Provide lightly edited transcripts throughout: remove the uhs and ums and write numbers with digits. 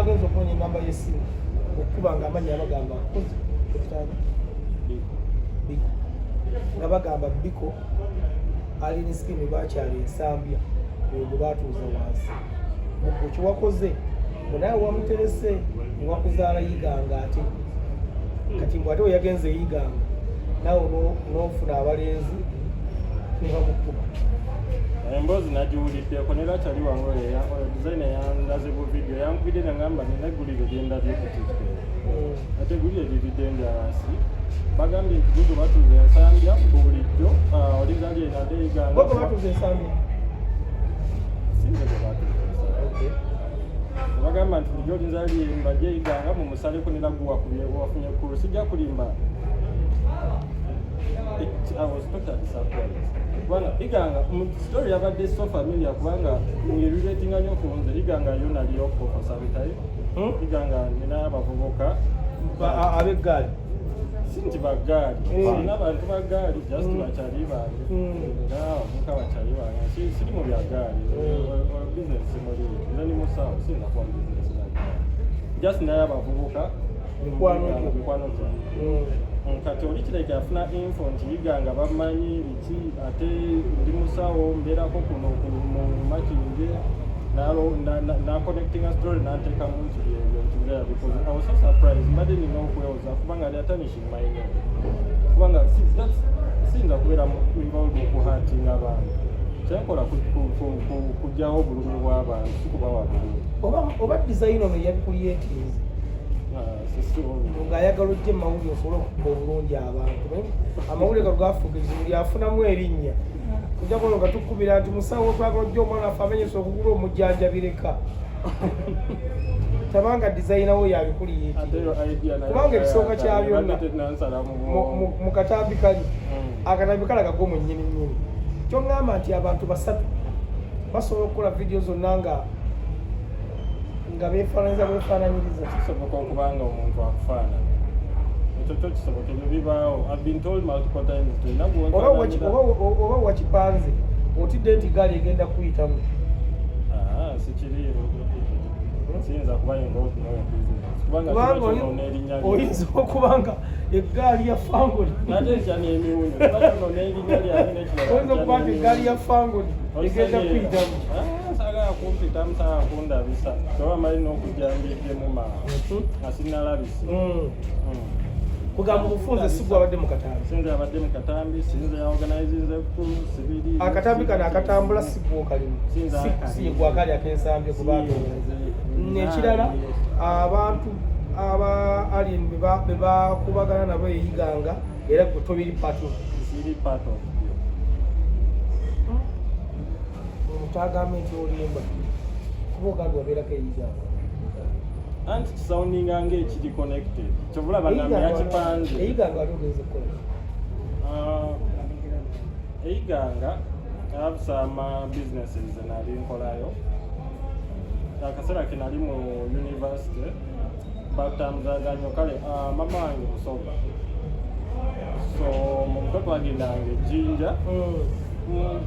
bagenza okunonya engamba y'essimu okukuba nga amannya abagamba kozi ekitanda Biko nga bagamba Biko ali ne sikini bakyali ensambya eyo gwe baatuuza wansi muggo kiwakoze naye wamuterese newakuzaala yiganga ate kati mbw ate we yagenze yiganga naawe n'ofuna abalenzi nebamukuba emboozi nagiwuliddeko ne lakyali wange dizayina yandaze bu vidiyo yankubidde nagamba nina egguliro lyendabye ku tiktok ate egguliro liridde ndyawasi bagambye nti gugo batuuza ensambya bulijjo olizali enade yiganga batuuza ensambya sinze gwe batuuza bagamba nti bulijjo olizali embajje yiganga mumusaleko neraguwafunye kulu sijja kulimba I was totally surprised. Kubanga iganga story yabadde so familiar kubanga ngeriretinga nnyo ku nze iganga yo naliyo for some time. Iganga nina abavubuka ab'eggaali sinti baggaali nina abantu baggaali just bakyali bange era abavubuka bakyali bange siri mu byaggaali business muli nani musawo sinza kuba business naggaali just naye abavubuka mikwano gyange kati oli kireka afuna info nti yiganga bamanyi biki ate ndi musawo mbeerako kuno mu makinge na-connecting a story n'anteekamu nti byebyo nti there because I was so surprised mbadde nina okwewoza kubanga ali atanishing my name kubanga siyinza kubeera involved mu kuhatinga abantu kyenkola kujjawo obulumi bw'abantu sikubawa bulumi oba design ono yabikuliyetinze ng'ayagala ojja emawulire osobole okukuba obulungi abantu amawulire galo gafuukiza buli afunamu erinnya ojja kuba nga tukubira nti musawo twagala ojja omwana waffe amenyesa okugula omujjanjabireka tabanga dizayina we yabikuliyetikubanga ekisooka kya byonna mu katambi kali akatambi kali agagwa mu nnyini nnyini kyoŋŋamba nti abantu basatu basobola okukola vidiyo zonna nga beefaananyiriza kisoboka okubanga omuntu akufaanana ekyo kyo kisoboka ebyo bibaawo I've been told multiple times oba wakipanze otidde nti gaali egenda kuyitamu sikiriiwo siyinza kuba kubanga oyinza okubanga eggaali ya fangoni oyinza okuba nti eggaali ya fangoni egenda kuyitamu sagala kumpitamu saga kundabisa oba mali n'okujambiddemu nga sinnalabise kugamba obufunze si gwabadde mu katambi sinze yabadde mu katambi sinze yaorganizinze sibiri akatambi kano akatambula si gwokalimu si gwakali akensambye kubantu nekirala abantu aba alien be bakubagana nabo eyiganga era gwe tobiri pato mutagamba nti olimba kuba ogambe wabeerako eyiganga anti kisoundinga ng'ekiri connected kyobulaba nambe yakipanze eyiganga ali ogenze kukola eyiganga I have some businesses nali nkolayo akaseera ke nali mu university batamuzaganya kale mama wange musoga so mu mutwe twagendanga ejjinja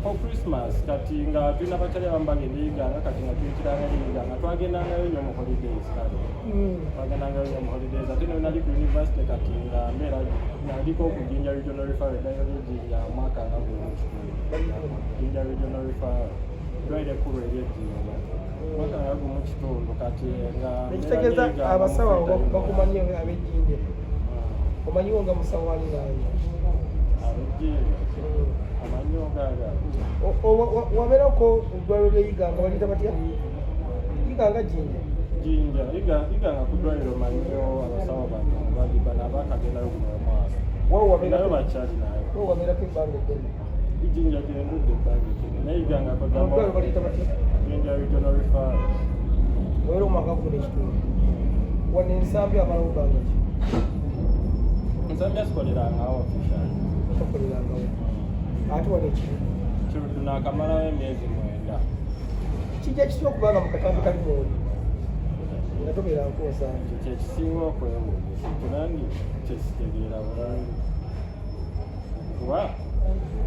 for Christmas kati nga tulina bakyali abamu bagenda eyiganga kati nga tuyitiraga eyiganga twagendangayo nnyo mu holidays kale twagendangayo nnyo mu holidays ate no nali ku university kati nga mbeera naliko okujinja regional referral dayo ejjinja mwaka nga gumu jinja regional referral dwaire ekkulu eryejjinja mwaka nga gumu kitundu kati nga ekitegeeza abasawo bakumanyi ab'ejjinja omanyiwo nga musawo ali nange ab'ejjinja wabeerako eddwaliro ly'eyiganga baliyita batya yiganga jinja iganga ku ddwaliro manyo abasawo bano abakagendayo kuno nayo bakyali nayo wabeerako ebbanga eddene ijinja gyendudde ebbanga eddene naye iganga eddwaliro baliyita batya jinja regional referral wabeera omwaka gukuna ekitundu wano ensambi amalawo bbanga ki ensambi asikolerangawo official tokolerangawo ate wano ekitundu naakamalawo emyezi 9 kijja kitya okubanga mu katambi kali mwoli nga tobeera nkosange kyekisinga okwewuunyisa kulangi kyekitegeera bulungi kuba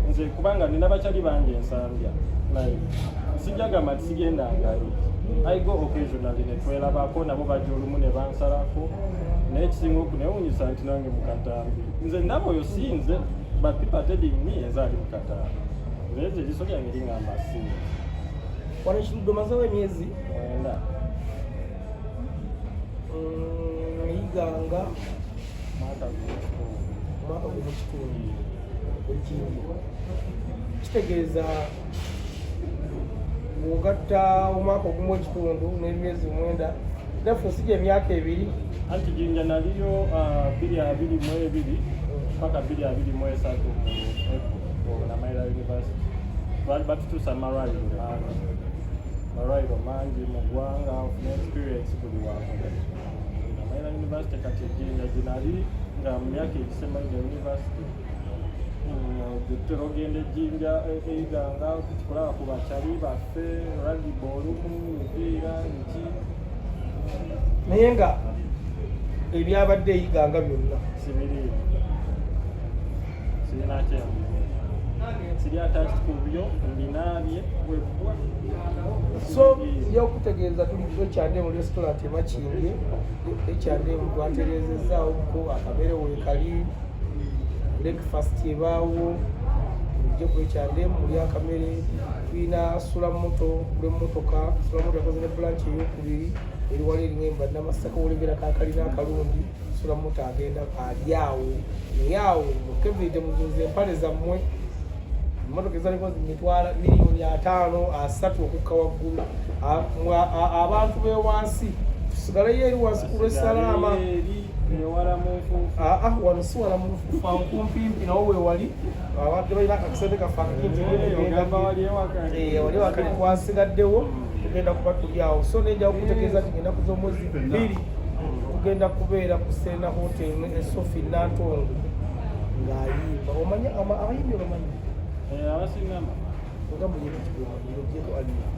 nze kubanga nina bakyali bangi ensambya like sijagamba tigendangayo I go occasionally netwelabako nabo bajja olumu ne bansalako naye ekisinga okunewunyisa nti nange mukatambi nze ndaba oyo sinze but people telling me enze ali mukatambi nze eriso lyange liŋŋamba sinze wano ekirudde omazeewo emyezi 9 yiganga mwaka omwaka gw'ekitundu ekindi kitegeeza bw'ogatta omwaka ogumu ekitundu n'emyezi 9 naffe sijja emyaka 2 anti jinja naliyo 222 mpaka 223 mu Namaira University batutuusa amalwaliro mangi mu ggwanga ofuna experience buli wamu Namaira University kati jinja ginali nga mu myaka egisemba gya university ogenda ejjinja eyiganga tukulaba ku bakyali baffe rugby olumu mupiira nki naye nga ebyabadde eyiganga byonna sibiri sirinakye siri attached ku byo mbinaabye webwa so nja okutegeeza tuli ekyande mu restaurant emakinge ekyande twatereezezaawo akamere weekali breakfast ebaawo ojje ku ekyande muli akamere tulina sulamoto kule mmotoka sulamoto yakoze ne branch ey'okubiri eri wali eriŋemba namasaka wolengera kakalina akalungi sulamoto agenda ali awo naye awo mukevide muzunza empale zammwe emmotoka ezaliko zimitwala $5,000 okukka waggulu abantu bewansi tusigaleyo eri wansi ku lwesalaama wano si wala mufufa nkumpimpi nawo wewali abadde balina akakisente kafakintwali wakali twasigaddewo tugenda kuba tuli awo so nenja okutegeeza tugenda kuza omwezi 2 tugenda kubeera ku Serena Hotel esofi Nantongo ng'ayimba omanya abayimbi obamanyi abasinama nga mulina kigomaojeko alina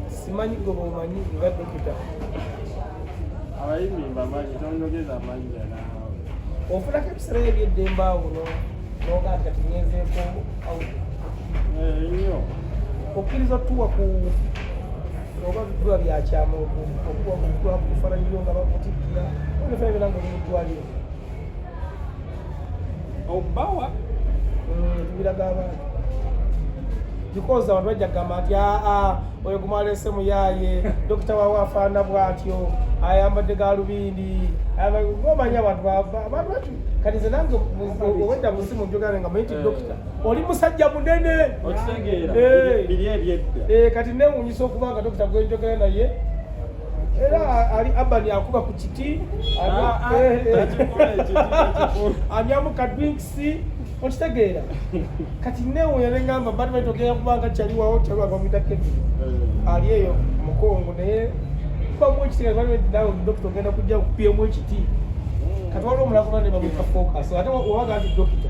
simanyi gwe bomanyi nga dokita abayimbi mbamanyi tonyogeza amanyi ofunako ebiseera ebyeddembe awo nogaa kati ngenzeeko nnyo okkiriza tuwa ku oba biddwa byakyama okuwa kufaananyiyo nga bakutikkira onefa ebera nga omuddwaliro obawa tubiraga abantu because abantu bajja kugamba nti oyo gumalese muyaye dokita wawe afaana bw'atyo ayambadde galubindi omanyi abantu kati nze nange owedda musimu njogane nga manyi ti dokita oli musajja munene kati newunyisa okuba nga dokita gwenjogera naye era ali abani akuba ku kiti anyamu kadrinks okitegeera kati neewunya nengamba bati baitogera kubanga kyaliwawo kyaliwagamwita Kevin ali eyo mukongo naye bamu ekitegeera nawe dokita ogenda kujja kupiemu ekiti kati waliwo omulakula ne bamwita focus ate owaga nti dokita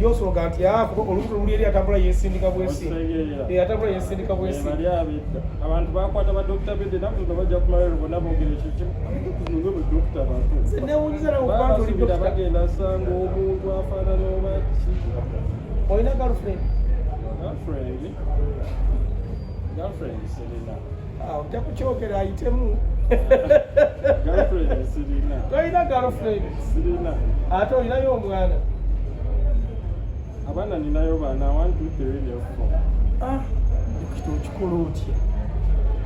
yosoga nti kuba olubuto luli eri atambula yesindika bwesindi atambula yesindika bwesindi abantu bakwata badokita bede naku nga bajja kumalero bonna boogera ekyo badokita bantu newunyiza nawe okuba nti oli dokita bagenda asanga omuntu afaanana obaki olina girlfriend Serena ojja kukyogera ayitemu Serena tolina girlfriend Serena ate olinayo omwana abaana ninayo baana 1 2 3 4 dokita okikola otya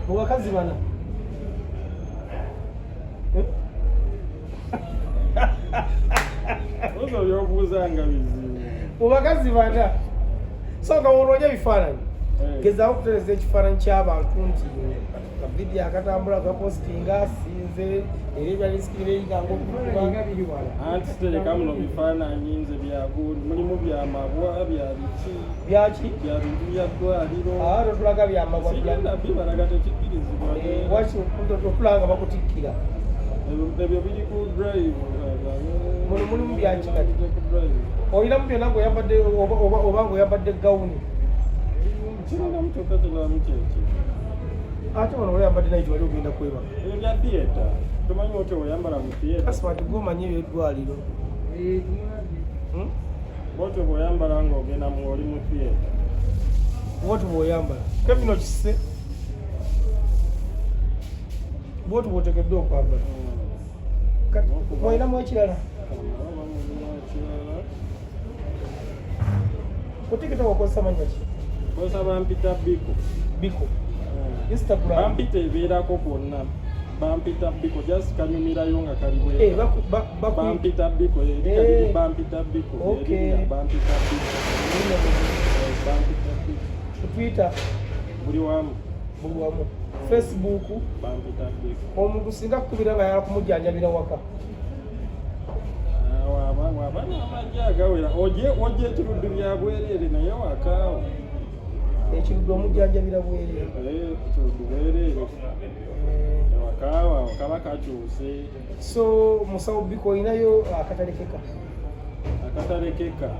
mubakazi bana ozo byobuuzanga bizibu mubakazi bana so nga wononya ebifaananyi gezaawo okutereza ekifaananyi ky'abantu nti kavidiyo akatambula gapostinga asinze era ebyalisikiri beyiganga okuba anti sitereka muno bifaananyi nze byagundi mulimu byamabwa byabiki byaki bya bintu bya ddwaliro totulaga byamabwa bibalaga tekikkirizibwa waki otulanga bakutikkira ebyo biri ku drive mulimu byaki kati olinamu byonna ngaoyambadde oba ngaoyambadde gawuni kirina mukyokka kiramu kyekyo ate wano oyambadde nayo tiwali ogenda kwebaka ebyo bya theatre tomanyi oti oyambala mu theatre kasibati gomanyi ebyeddwaliro bwotyo bw'oyambala ng'ogenda oli mu theatre. Bwotyo bw'oyambala. Kevin okisse. Bwotyo bw'oteekeddwa okwambala. Olinamu ekirala? Otiketa wakozesa mannya ki? Nkozesa Bampita Biko. Biko. Instagram. Bampita ebeerako kwonna. Bampita Biko just kanyumirayo nga kali Bampita Biko. Bampita Biko. Okay. Bampita Biko. Bampita Biko. Twitter. Buli wamu. Facebook. Bampita Biko. Omuntu singa kukubira nga yala kumujjanjabira waka. Wabana amajja agawera. Ojje ekiruddu bya bwereere naye wakaawo. Ekiruddu omujjanjabira bwereere. Ekiruddu bwereere. Wakaawa kaba kakyuse. So musawo Biko olinayo akatalekeka. Akatalekeka.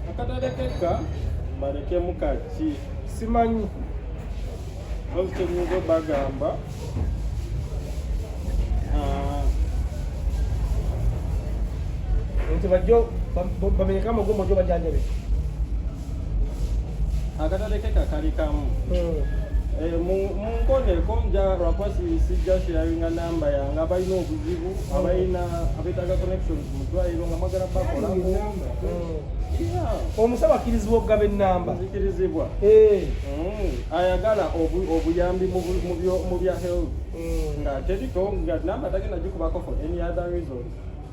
Akatalekeka balekemu kaki. Simanyi. Ozitenyuzo bagamba. Nti bajjo bamenyeka amagombo gyo bajjanjabe. Akatalekeka kali kamu. Munkoneko nja lwakosi sijja sharinga namba yange abalina obuzibu abalina abetaaga connections mu ddwaliro nga mwagala bakola omusaba akkirizibwa okugaba ennamba zikirizibwa ayagala obuyambi mu bya health nga teriko nga namba tagenda gikubako for any other reason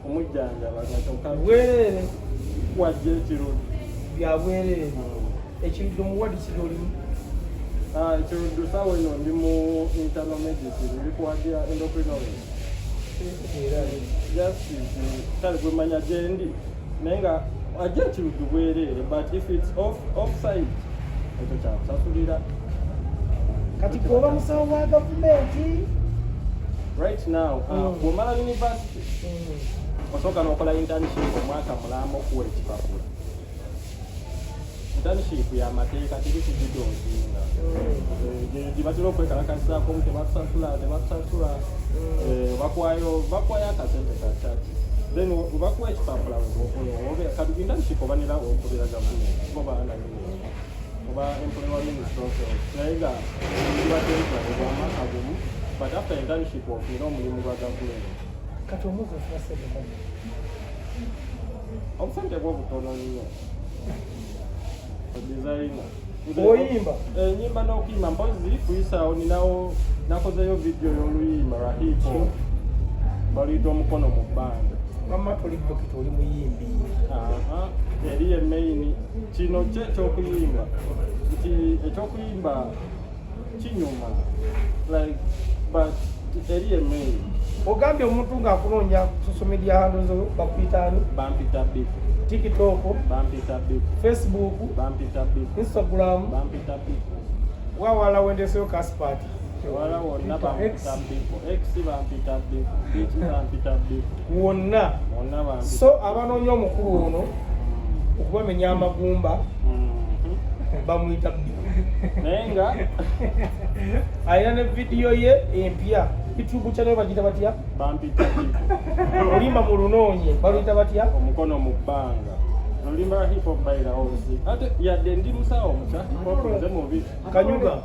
omujjanjaba nga kyokka bwereere wajja ekiruddu bya bwereere ekiruddu muwadi kiri olimu ekiruddu saawa eno ndi mu internal medicine ndi kuwagira endocrinology kale gwemanya gyendi naye nga ajja ekiruddu bwereere but if it's offside ekyo kyakusasulira kati kuoba musawo wa gavumenti right now bwomala university osooka n'okola internship omwaka mulamba okuwa ekipapula internship y'amateeka teri kugidoozinga gibatera okwekalakasizaako tebakusasula bakwayo akasente kakaki then bakuwa ekipapula kati internship obanira okolera gavumenti oba employer wa ministry of health naye nga gibateekwa omwaka gumu but after internship ofunira omulimu gwa gavumenti kati omuzi ofuna sente obusente bwobutono nnyo designer oyimba enyimba n'okuyimba mpozi kuyisaawo ninawo nakozeyo video y'oluyimba lwa hip hop baluyita omukono mu bbanga mama toli dokita oli muyimbi eri ye main kino kye ekyokuyimba nti ekyokuyimba kinyuma like but eri ye main ogambye omuntu ng'akunoonya social media handles bakuyitaani Bampita Biko TikTok Bampita Biko Facebook Bampita Biko Instagram Bampita Biko wawala wendeseyo kasipati wala wonna Bampita Biko X Bampita Biko Beach Bampita Biko wonna so abanoonya omukulu ono okubamenya amagumba bamuyita Biko naye nga alina ne vidiyo ye empya YouTube channel bagita batya Bampita Biko olimba mu lunoonye baluyita batya omukono mu bbanga olimba hip hop bayira obusi ate yadde ndi musawo mucha hip hop nze mubi kanyuga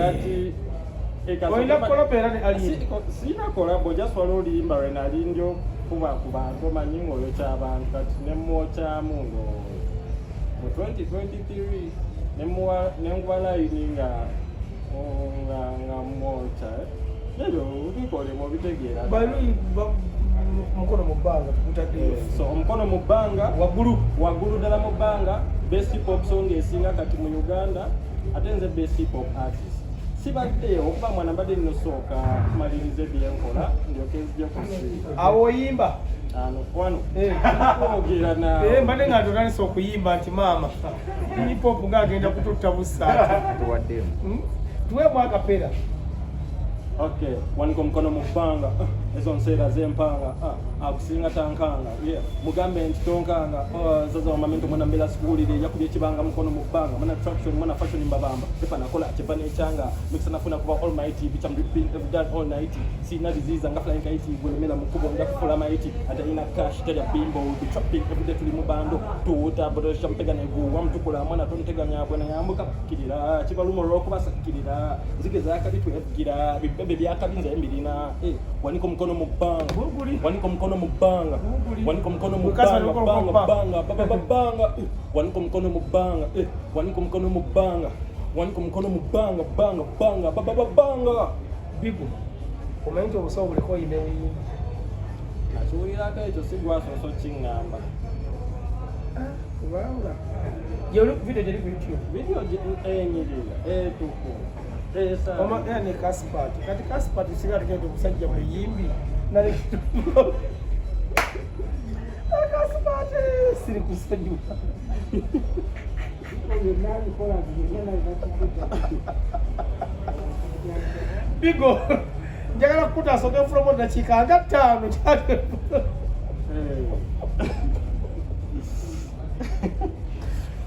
kati olina kolopera ne alien sina kolabo just wali olimba lwe nali ndyo kuba ku bantu omanyi ng'oyokya abantu kati ne mwokyamu ngo mu 2023 nenkuba layini nga mwokya ebyo bikole mubitegeera bali mukono mu bbanga tukutaddeyo so omukono mu bbanga waggulu ddala mu bbanga best hip hop song esinga kati mu Uganda ate nze best hip hop artist sibaddeyo okuba mwana mbadde nnosooka malirize byenkola ndyoke nzije kusiiga awo oyimba wano kwogera nawe mbadde nga ntonanisa okuyimba nti maama hip hop ng'agenda kututta busaati tuwaddemu tuweemu akapera okay waniko mukono mu bbanga ezo nseera zempanga akusinga tankanga mugambe nti tonkanga zaza wamamento mwana mbela sikuwulire yakubye ekibanga mukono mu bbanga mwana traction mwana fashion mbabamba epa nakola kyeva nekyanga mikisa nafuna kuba almighty bitch I'm ripping every day all night sina disease nga flying kite gwelemera mukubo ndakufula mighty ata ina cash tell bimbo be trapping every day tuli mubando tuuta bodo champega negu wamtukula mwana tonteganya bwana yambuka kirira kibalumo rokuba sakirira zige zakabitwe yagira bibebe byakabinza embirina waniko mkono mubanga waniko mkono mubanga waniko mkono mubanga banga banga waniko mkono mubanga waniko mkono mubanga waniko mkono mubanga banga banga bigo komenti obusawo buliko imewe asuulira ka ekyo sigwaso so kingamba wanga yolo video jeri ku YouTube video enyirira tuku Oma yani Kaspat. Kati Kaspat usigara kendo kusajja muyimbi. Nale Kaspat siri kusajja. Bigo. Njagala kukuta soke from na chikanga tano chake.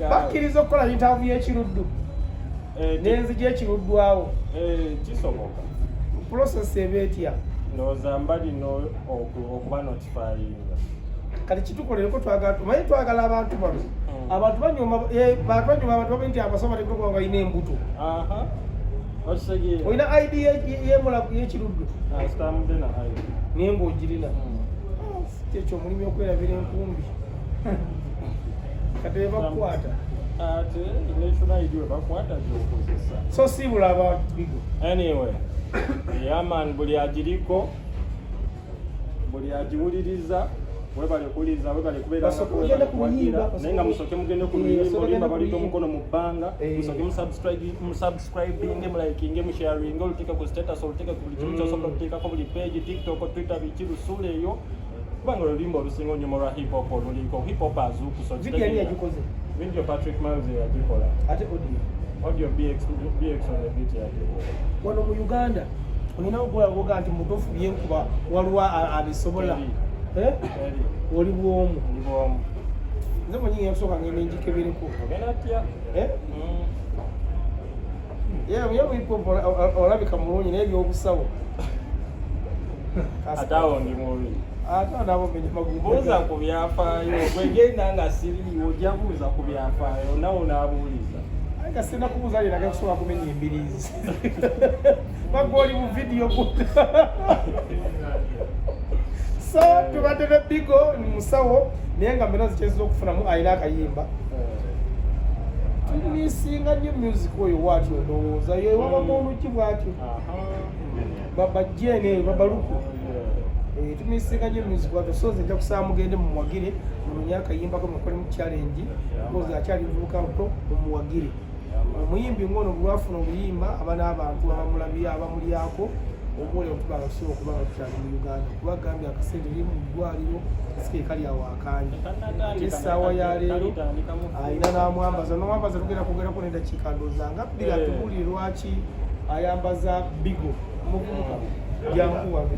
Bakirizo kola interview y'ekiruddu. Nenzi gy'ekiruddwawo kisoboka process ebeetya ndowooza mbali okuba notifyinga kati kitukolereko twagala abantu bano abantu banyuma abantu babe nti abasoma tegokuba nga alina embuto okisegeera olina id yemulaku y'ekiruddu sitambudde na id naye ng'ogirina ekyo omulimu okwerabira enkumbi kati bebakukwata ate national id webakwata gyokozesa so siibula abantu bigo anyway yaman buli agiriko buli agiwuliriza webale kuwuliriza webale kubeera naye nga musoke mugende ku luyimba oluyimba balita omukono mu bbanga musoke musubscribinge mulayikinge musharinge oluteeka ku status oluteeka ku buli kimu kyosobola okuteekako buli page tiktok twitter biki lusula eyo kubanga oluyimba olusinga olunyuma olwa hip hop oluliko hip hop azuukuso video Patrick Miles yagikola ate audio BX on the beat yagikola wano mu Uganda olina okulaga nti mutofu byenkuba waliwo abisobola oli bwomu nze mwenyiga yakusooka ngenda enjikebereko ogenda atya olabika mulungi naye ebyobusawo ate awo ndi mubi ate nabo menya magulu buuza ku byafaayo gwegenda nga siriiwo ojja buuza ku byafaayo nawe onaabuuliza nga sirina kubuuza linaga kusobola kumenya embiriizi bagwa oli mu vidiyo so tubadde ne bigo ni musawo naye nga mbena zikyezeza okufunamu ayina akayimba tunisinga nnyo music oyo bwatyo ndowooza yewabamu oluki bwatyo babajjeene babaluku tumisinga nnyo music bwatyo so nze nja kusaba mugende mumuwagire mumenye akayimbako mukole mu challenge kozi akyali vubuka buto mumuwagire omuyimbi ngono bulwafuna obuyimba aba n'abantu abamulabira abamulyako obuole okuba abasobola okuba nga tukyali mu Uganda kuba gambye akaseera eri mu ddwaliro kasike kali awo akandi ate essaawa ya leero ayina n'amwambaza n'omwambaza tugenda kwogerako n'eddakiika ndowooza nga bbiri atubuulire lwaki ayambaza bigo muvubuka jangu wange